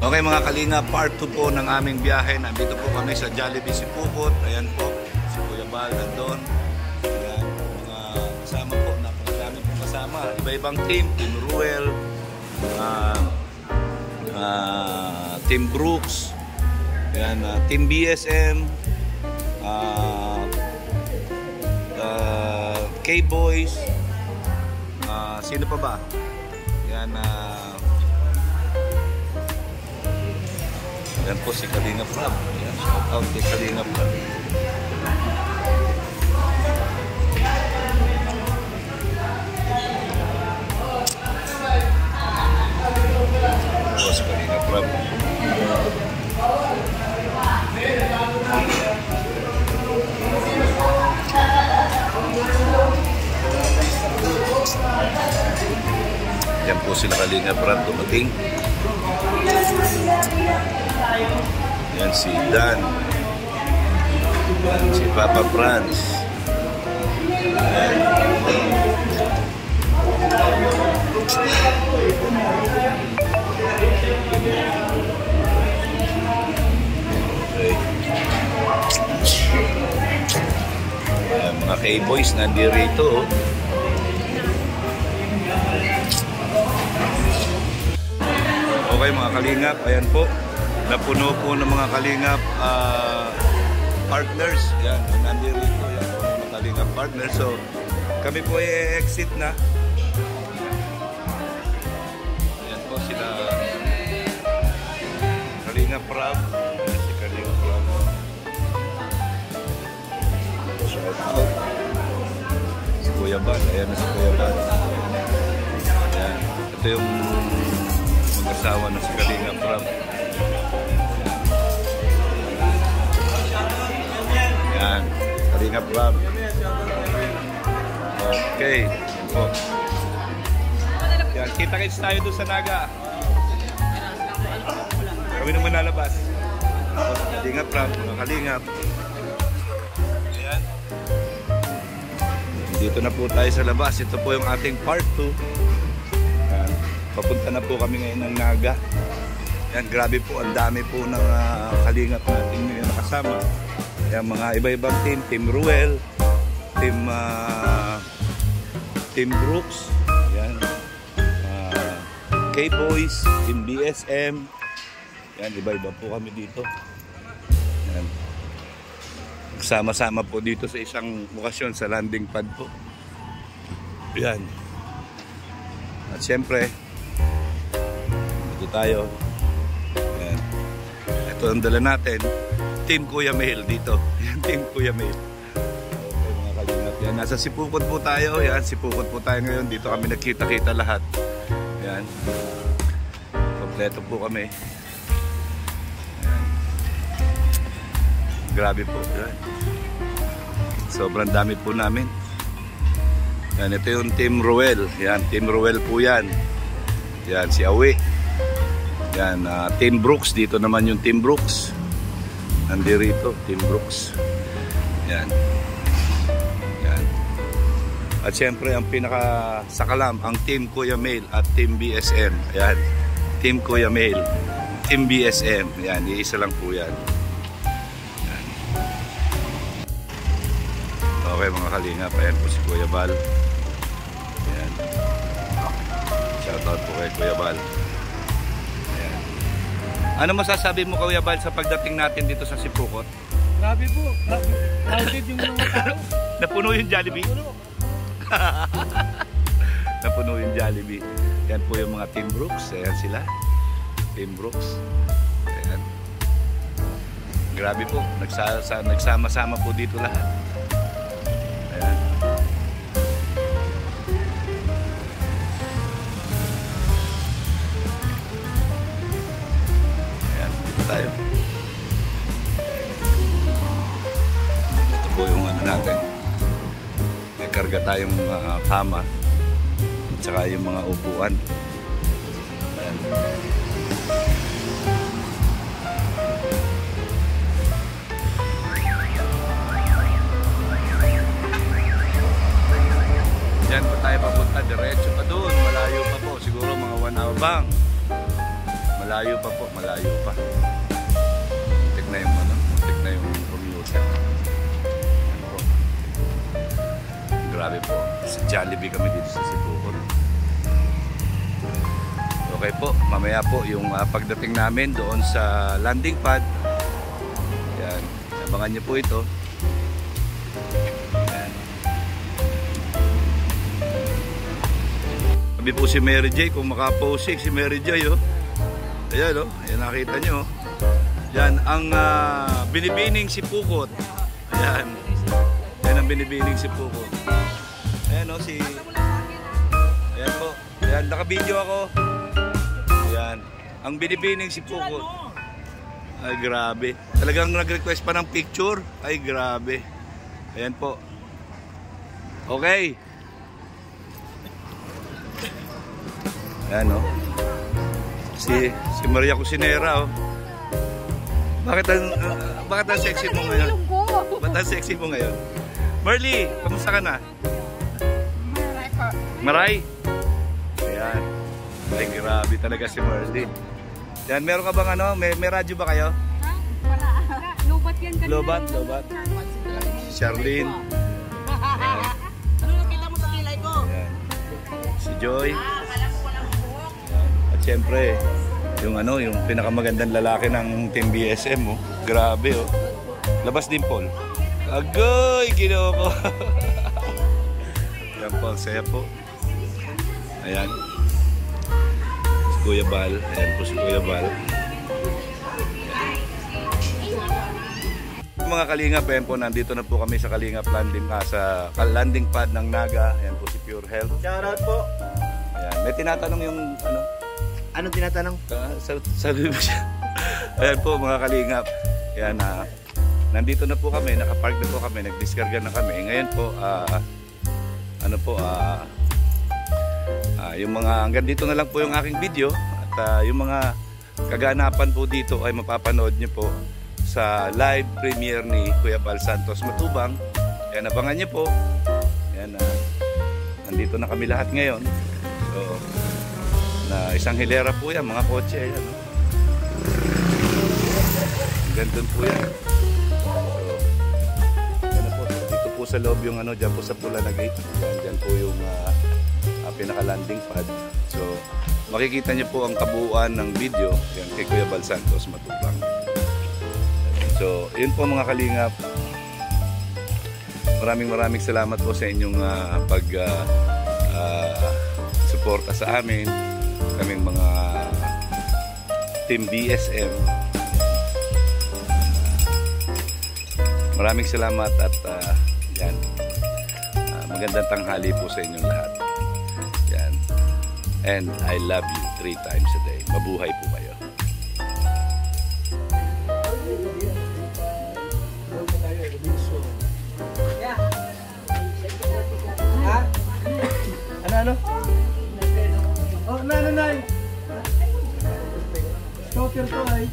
Okay mga kalinga, part 2 po ng aming biyahe. Nandito po kami sa Jollibee Sipukot. Ayan po, si Kuya Bal nandun. Ayan, mga kasama po, napakadami po kasama. Iba-ibang team, Team Ruel, Team Brooks, ayan, Team BSM, K-Boys, sino pa ba? Ayan, yan po si Kalinga Prab. Ayan, shout out kay Kalinga Prab. Po si Kalinga Prab. Yan po sila Kalinga Prab dumating. Yan si Dan. Yan si Papa Franz. Yan. Okay. Yan, mga K-Boys nandirito. Okay mga kalingap, ayan po. Napuno po ng mga kalingap partners. Yan, nandito yan po mga kalingap partners. So, kami po ay exit na. Ayan po sila Kalinga Prab. Ayan si Kalinga Prab. Shout out. Si Kuya Bal. Ayan na si Kuya Bal. Ayan. Ito yung mag-asawa na si Kalinga Prab. Yan, Kalinga Prab. Okay. O. Yan, kita-kits tayo doon sa Naga. Kami naman lalabas. Kalinga Prab, mga Kalingap. Ayan. Dito na po tayo sa labas. Ito po yung ating part 2. Yan. Papunta na po kami ngayon ng Naga. Yan, grabe po. Ang dami po ng Kalingap natin ngayon nakasama. Yan, mga iba-ibang team. Team Ruel, Team Brooks, yan, K-Boys, Team BSM. Yan, iba-iba po kami dito. Yan. Sama-sama po dito sa isang lokasyon sa landing pad po. Yan. At syempre, dito tayo. Yan. Ito ang dala natin. Team Kuya Mail dito. Yan, Team Kuya Mail. Okay, mga kalingap. Yan, nasa Sipukot po tayo. Yan, Sipukot po tayo ngayon. Dito kami nagkita-kita lahat. Yan. Kompleto po kami. Yan. Grabe po. Yan. Sobrang dami po namin. Yan, ito yung Team Ruel. Yan, Team Ruel po yan. Yan, si Awe. Yan, Team Brooks. Dito naman yung Team Brooks. Nandirito, Team Brooks. Yan. Yan. At syempre, ang pinakasakalam, ang Team Kuya Mail at Team BSM. Yan. Team Kuya Mail, Team BSM. Yan, iisa lang po yan. Yan. Okay mga kalingap, ayan po si Kuya Bal. Yan. Shoutout po kay Kuya Bal. Ano masasabi mo Kuya Bal sa pagdating natin dito sa Sipukot? Grabe po, crowded yung mga tao. Napuno yung Jollibee? Napuno. Napuno yung Jollibee. Yan po yung mga Team Brooks. Ayan sila. Team Brooks. Ayan. Grabe po. Nagsama-sama po dito lahat. Ayan. Tayo. Ito po yung ano natin. May karga tayong kama at saka yung mga upuan. Ayan. Diyan pa tayo papunta, diretso pa doon, malayo pa po, siguro mga 1 hour bang. Malayo pa po, malayo pa. Muntik na yung ano, muntik na yung commuter. Yan po. Grabe po. Sa Jollibee kami dito sa Sibukon. Okay po, mamaya po yung pagdating namin doon sa landing pad. Yan, abangan niyo po ito. Yan. Sabi po si Mary J, kung makaposik si Mary J, oh. Ayan, oh, ayan, nakita nyo, oh. Yan, ang binibining sipukot. Ayan, yan ang binibining sipukot. Ayan, oh, si... Ayan po, ayan, naka-video ako. Ayan, ang binibining sipukot. Ay, grabe. Talagang nag-request pa ng picture. Ay, grabe. Ayan po. Okay. Ayan, oh. Si Maria Cusinera, oh. Bakit ang sexy mo ngayon? Bakit ang sexy mo ngayon? Marley, kamusta ka na? Maray po. Maray? Ayan. Ay, grabe talaga si Marley. Yan, meron ka bang ano? May radyo ba kayo? Ha? Wala. Lobat yan kanina. Lobat. Si Charlene. Ayan. Ano nakita mo sa kilay ko? Ayan. Si Joy. Akala ko walang buhok. At syempre, yung ano, yung pinakamagandang lalaki ng Team BSM, oh. Grabe, oh. Labas din, Paul. Agoy, ginawa ko. Yan po, ang saya po. Ayan. Si Kuya Bal. Ayan po si Kuya Bal. Mga Kalingap, ayan po, nandito na po kami sa Kalingap landing, sa landing pad ng Naga. Ayan po si Pure Health. Shoutout po. Ayan. May tinatanong yung ano, Anong tinatanong? sabi mo siya. Ayan po mga Kalingap. Ayan, nandito na po kami, nakapark na po kami, nagdiskarga na kami. Ngayon po, ano po, yung mga, hanggang dito na lang po yung aking video. At yung mga kaganapan po dito ay mapapanood nyo po sa live premiere ni Kuya Bal Santos Matubang. Ayan, abangan nyo po. Ayan, nandito na kami lahat ngayon. So, na isang hilera po yan, mga kotse. Ayan, no? Gandun po yan. So, yan po. Dito po sa loob yung ano, dyan po sa pula na gate. Dyan po yung pinaka-landing pad. So, makikita nyo po ang kabuuan ng video yan kay Kuya Bal Santos Matubang. So, yun po mga Kalingap. Maraming salamat po sa inyong suporta sa amin. Kaming mga Team BSM. Maraming salamat at yan. Magandang tanghali po sa inyong lahat. Yan. And I love you 3 times a day. Mabuhay po kayo. Ha? Ano? Oh, nanay. Stopper to ay.